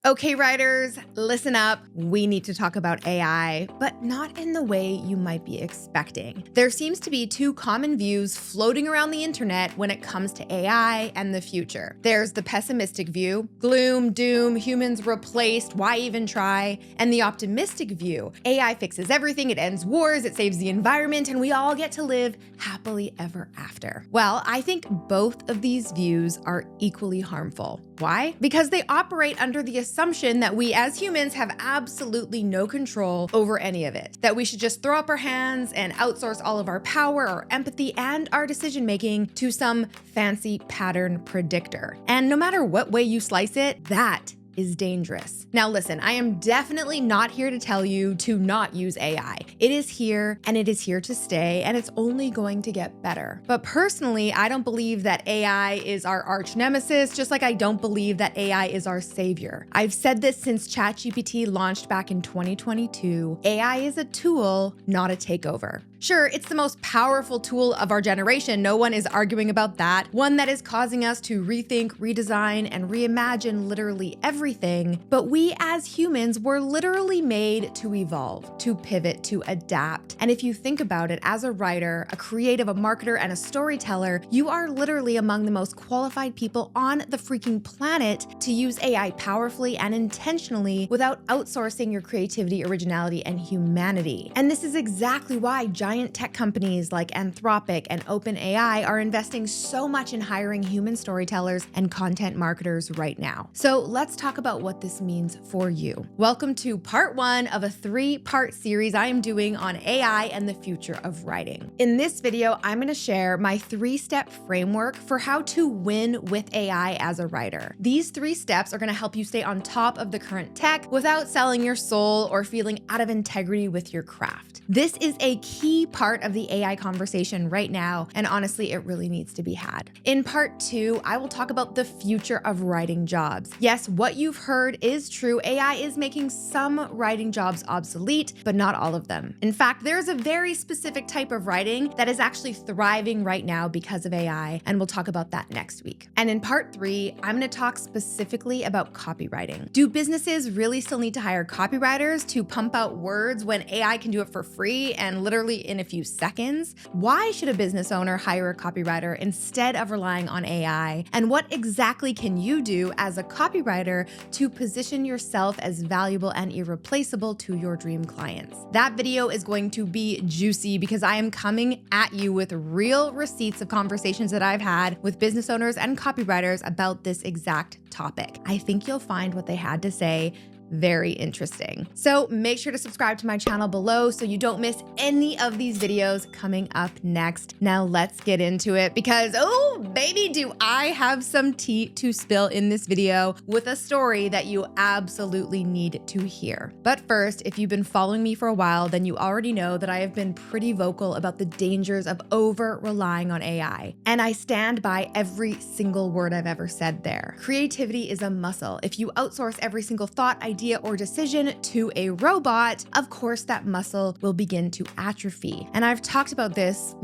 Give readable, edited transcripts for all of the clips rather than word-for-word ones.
Okay, writers, listen up. We need to talk about AI, but not in the way you might be expecting. There seems to be two common views floating around the internet when it comes to AI and the future. There's the pessimistic view, gloom, doom, humans replaced, why even try? And the optimistic view, AI fixes everything, it ends wars, it saves the environment, and we all get to live happily ever after. Well, I think both of these views are equally harmful. Why? Because they operate under the assumption that we as humans have absolutely no control over any of it. That we should just throw up our hands and outsource all of our power, our empathy, and our decision making to some fancy pattern predictor. And no matter what way you slice it, that is dangerous. Now listen, I am definitely not here to tell you to not use AI. It is here and it is here to stay, and it's only going to get better. But personally, I don't believe that AI is our arch nemesis, just like I don't believe that AI is our savior. I've said this since ChatGPT launched back in 2022. AI is a tool, not a takeover. Sure, it's the most powerful tool of our generation. No one is arguing about that. One that is causing us to rethink, redesign, and reimagine literally everything. But we as humans were literally made to evolve, to pivot, to adapt. And if you think about it, as a writer, a creative, a marketer, and a storyteller, you are literally among the most qualified people on the freaking planet to use AI powerfully and intentionally without outsourcing your creativity, originality, and humanity. And this is exactly why giant tech companies like Anthropic and OpenAI are investing so much in hiring human storytellers and content marketers right now. So let's talk about what this means for you. Welcome to part one of a 3-part series I am doing on AI and the future of writing. In this video, I'm going to share my 3-step framework for how to win with AI as a writer. These 3 steps are going to help you stay on top of the current tech without selling your soul or feeling out of integrity with your craft. This is a key part of the AI conversation right now, and honestly, it really needs to be had. In part 2, I will talk about the future of writing jobs. Yes, what you've heard is true. AI is making some writing jobs obsolete, but not all of them. In fact, there's a very specific type of writing that is actually thriving right now because of AI, and we'll talk about that next week. And in part 3, I'm going to talk specifically about copywriting. Do businesses really still need to hire copywriters to pump out words when AI can do it for free and literally in a few seconds? Why should a business owner hire a copywriter instead of relying on AI? And what exactly can you do as a copywriter to position yourself as valuable and irreplaceable to your dream clients? That video is going to be juicy because I am coming at you with real receipts of conversations that I've had with business owners and copywriters about this exact topic. I think you'll find what they had to say very interesting. So make sure to subscribe to my channel below so you don't miss any of these videos coming up next. Now let's get into it because, oh baby, do I have some tea to spill in this video with a story that you absolutely need to hear. But first, if you've been following me for a while, then you already know that I have been pretty vocal about the dangers of over-relying on AI. And I stand by every single word I've ever said there. Creativity is a muscle. If you outsource every single thought, idea, or decision to a robot, of course that muscle will begin to atrophy. And I've talked about this,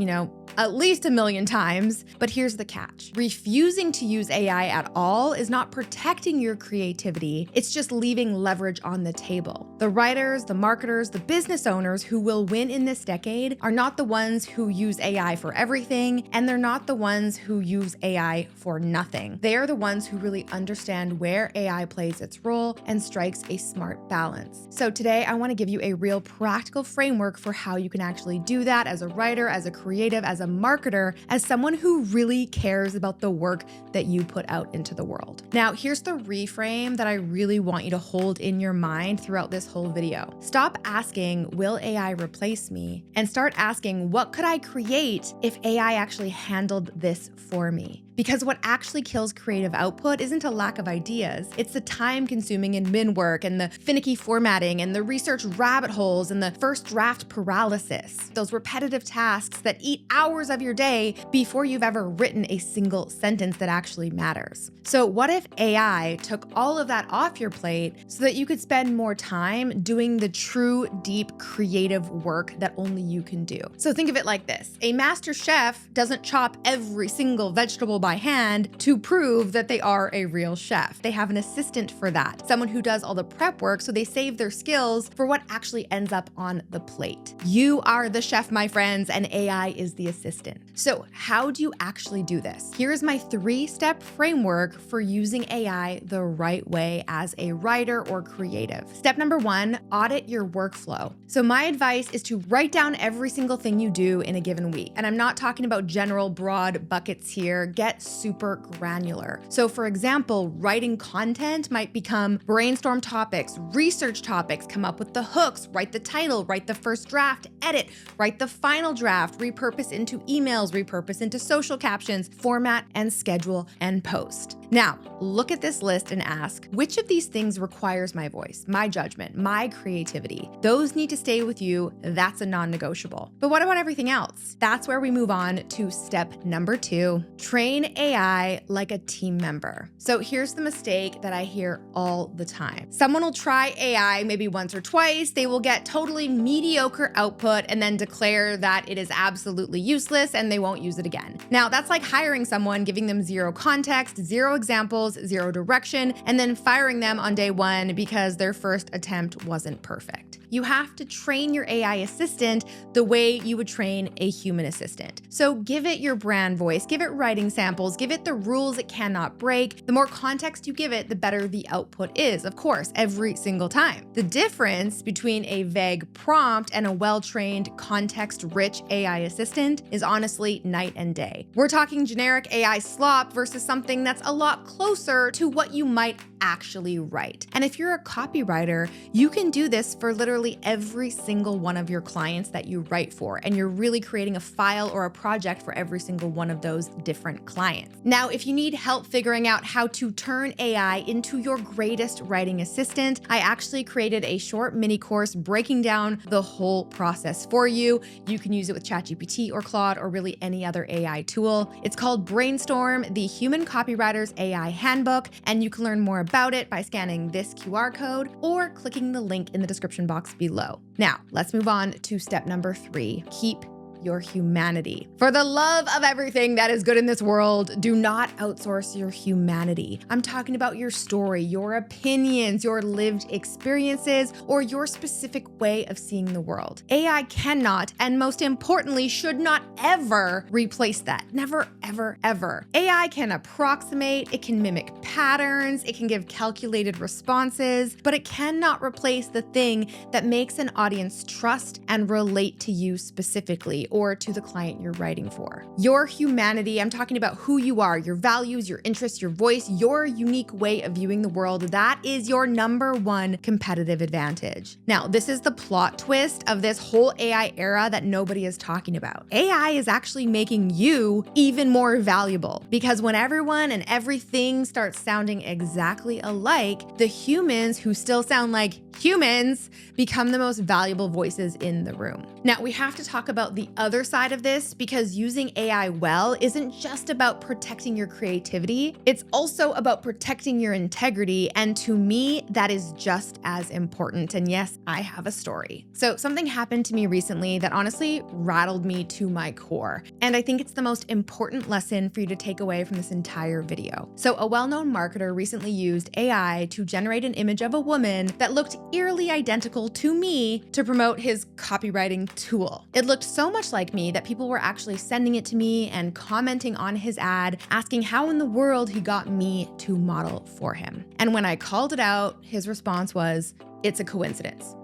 at least a million times, but here's the catch. Refusing to use AI at all is not protecting your creativity, it's just leaving leverage on the table. The writers, the marketers, the business owners who will win in this decade are not the ones who use AI for everything, and they're not the ones who use AI for nothing. They are the ones who really understand where AI plays its role and strikes a smart balance. So today I want to give you a real practical framework for how you can actually do that as a writer, as a creative, as a marketer, as someone who really cares about the work that you put out into the world. Now, here's the reframe that I really want you to hold in your mind throughout this whole video. Stop asking, will AI replace me? And start asking, what could I create if AI actually handled this for me? Because what actually kills creative output isn't a lack of ideas. It's the time-consuming admin work and the finicky formatting and the research rabbit holes and the first draft paralysis. Those repetitive tasks that eat hours of your day before you've ever written a single sentence that actually matters. So what if AI took all of that off your plate so that you could spend more time doing the true, deep, creative work that only you can do? So think of it like this. A master chef doesn't chop every single vegetable by hand to prove that they are a real chef. They have an assistant for that, someone who does all the prep work so they save their skills for what actually ends up on the plate. You are the chef, my friends, and AI is the assistant. So how do you actually do this? Here's my 3-step framework for using AI the right way as a writer or creative. Step number 1, audit your workflow. So my advice is to write down every single thing you do in a given week. And I'm not talking about general broad buckets here. Get super granular. So for example, writing content might become brainstorm topics, research topics, come up with the hooks, write the title, write the first draft, edit, write the final draft, repurpose into emails, repurpose into social captions, format and schedule and post. Now, look at this list and ask, which of these things requires my voice, my judgment, my creativity? Those need to stay with you. That's a non-negotiable. But what about everything else? That's where we move on to step number 2, train AI like a team member. So here's the mistake that I hear all the time. Someone will try AI maybe once or twice, they will get totally mediocre output and then declare that it is absolutely useless and they won't use it again. Now, that's like hiring someone, giving them zero context, zero examples, zero direction, and then firing them on day 1 because their first attempt wasn't perfect. You have to train your AI assistant the way you would train a human assistant. So give it your brand voice, give it writing samples, give it the rules it cannot break. The more context you give it, the better the output is, of course, every single time. The difference between a vague prompt and a well-trained, context-rich AI assistant is honestly night and day. We're talking generic AI slop versus something that's a lot closer to what you might actually write. And if you're a copywriter, you can do this for literally every single one of your clients that you write for, and you're really creating a file or a project for every single one of those different clients. Now, if you need help figuring out how to turn AI into your greatest writing assistant, I actually created a short mini course breaking down the whole process for you. You can use it with ChatGPT or Claude or really any other AI tool. It's called Brainstorm, the Human Copywriter's AI Handbook, and you can learn more about it by scanning this QR code or clicking the link in the description box below. Now, let's move on to step number 3. Keep your humanity. For the love of everything that is good in this world, do not outsource your humanity. I'm talking about your story, your opinions, your lived experiences, or your specific way of seeing the world. AI cannot, and most importantly, should not ever replace that. Never, ever, ever. AI can approximate, it can mimic patterns, it can give calculated responses, but it cannot replace the thing that makes an audience trust and relate to you specifically, or to the client you're writing for. Your humanity, I'm talking about who you are, your values, your interests, your voice, your unique way of viewing the world. That is your number 1 competitive advantage. Now, this is the plot twist of this whole AI era that nobody is talking about. AI is actually making you even more valuable, because when everyone and everything starts sounding exactly alike, the humans who still sound like humans become the most valuable voices in the room. Now, we have to talk about the other side of this, because using AI well isn't just about protecting your creativity, it's also about protecting your integrity. And to me, that is just as important. And yes, I have a story. So something happened to me recently that honestly rattled me to my core. And I think it's the most important lesson for you to take away from this entire video. So a well-known marketer recently used AI to generate an image of a woman that looked eerily identical to me to promote his copywriting tool. It looked so much like me that people were actually sending it to me and commenting on his ad, asking how in the world he got me to model for him. And when I called it out, his response was, "It's a coincidence."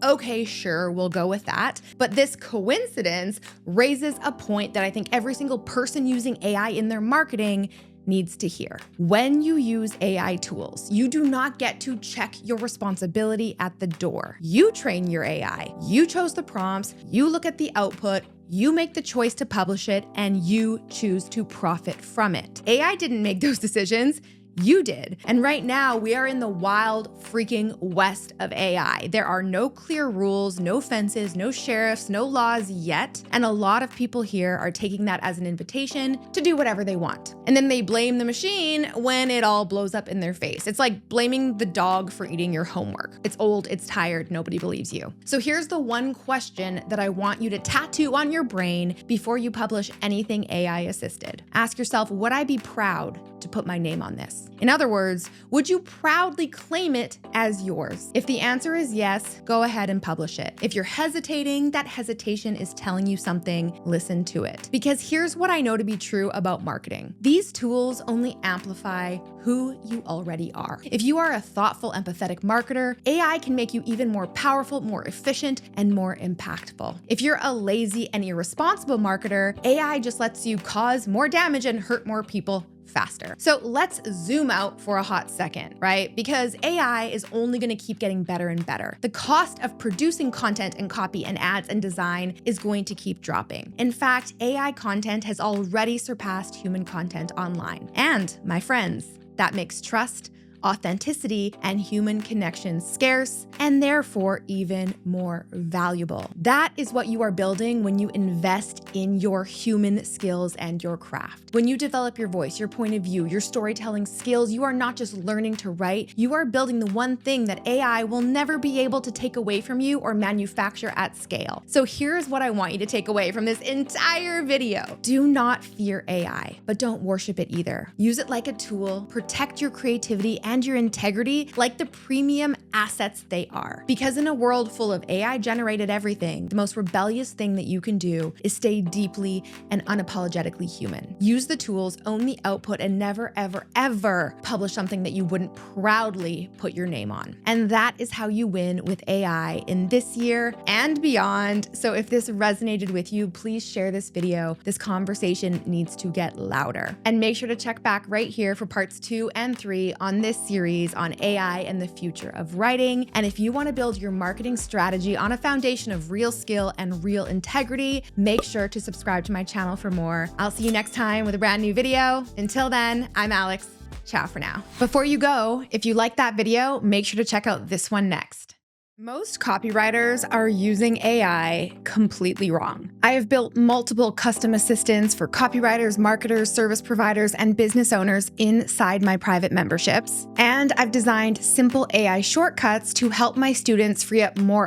Okay, sure, we'll go with that. But this coincidence raises a point that I think every single person using AI in their marketing needs to hear. When you use AI tools, you do not get to check your responsibility at the door. You train your AI. You chose the prompts, you look at the output, you make the choice to publish it, and you choose to profit from it. AI didn't make those decisions. You did. And right now, we are in the wild freaking west of AI. There are no clear rules, no fences, no sheriffs, no laws yet. And a lot of people here are taking that as an invitation to do whatever they want. And then they blame the machine when it all blows up in their face. It's like blaming the dog for eating your homework. It's old, it's tired, nobody believes you. So here's the one question that I want you to tattoo on your brain before you publish anything AI assisted. Ask yourself, would I be proud to put my name on this? In other words, would you proudly claim it as yours? If the answer is yes, go ahead and publish it. If you're hesitating, that hesitation is telling you something, listen to it. Because here's what I know to be true about marketing. These tools only amplify who you already are. If you are a thoughtful, empathetic marketer, AI can make you even more powerful, more efficient, and more impactful. If you're a lazy and irresponsible marketer, AI just lets you cause more damage and hurt more people faster. So let's zoom out for a hot second, right? Because AI is only going to keep getting better and better. The cost of producing content and copy and ads and design is going to keep dropping. In fact, AI content has already surpassed human content online. And my friends, that makes trust, authenticity, and human connection scarce, and therefore even more valuable. That is what you are building when you invest in your human skills and your craft. When you develop your voice, your point of view, your storytelling skills, you are not just learning to write, you are building the one thing that AI will never be able to take away from you or manufacture at scale. So here's what I want you to take away from this entire video. Do not fear AI, but don't worship it either. Use it like a tool, protect your creativity and your integrity like the premium assets they are. Because in a world full of AI-generated everything, the most rebellious thing that you can do is stay deeply and unapologetically human. Use the tools, own the output, and never, ever, ever publish something that you wouldn't proudly put your name on. And that is how you win with AI in this year and beyond. So if this resonated with you, please share this video. This conversation needs to get louder. And make sure to check back right here for parts 2 and 3 on this series on AI and the future of writing. And if you want to build your marketing strategy on a foundation of real skill and real integrity, make sure to subscribe to my channel for more. I'll see you next time with a brand new video. Until then, I'm Alex. Ciao for now. Before you go, if you like that video, make sure to check out this one next. Most copywriters are using AI completely wrong. I have built multiple custom assistants for copywriters, marketers, service providers, and business owners inside my private memberships. And I've designed simple AI shortcuts to help my students free up more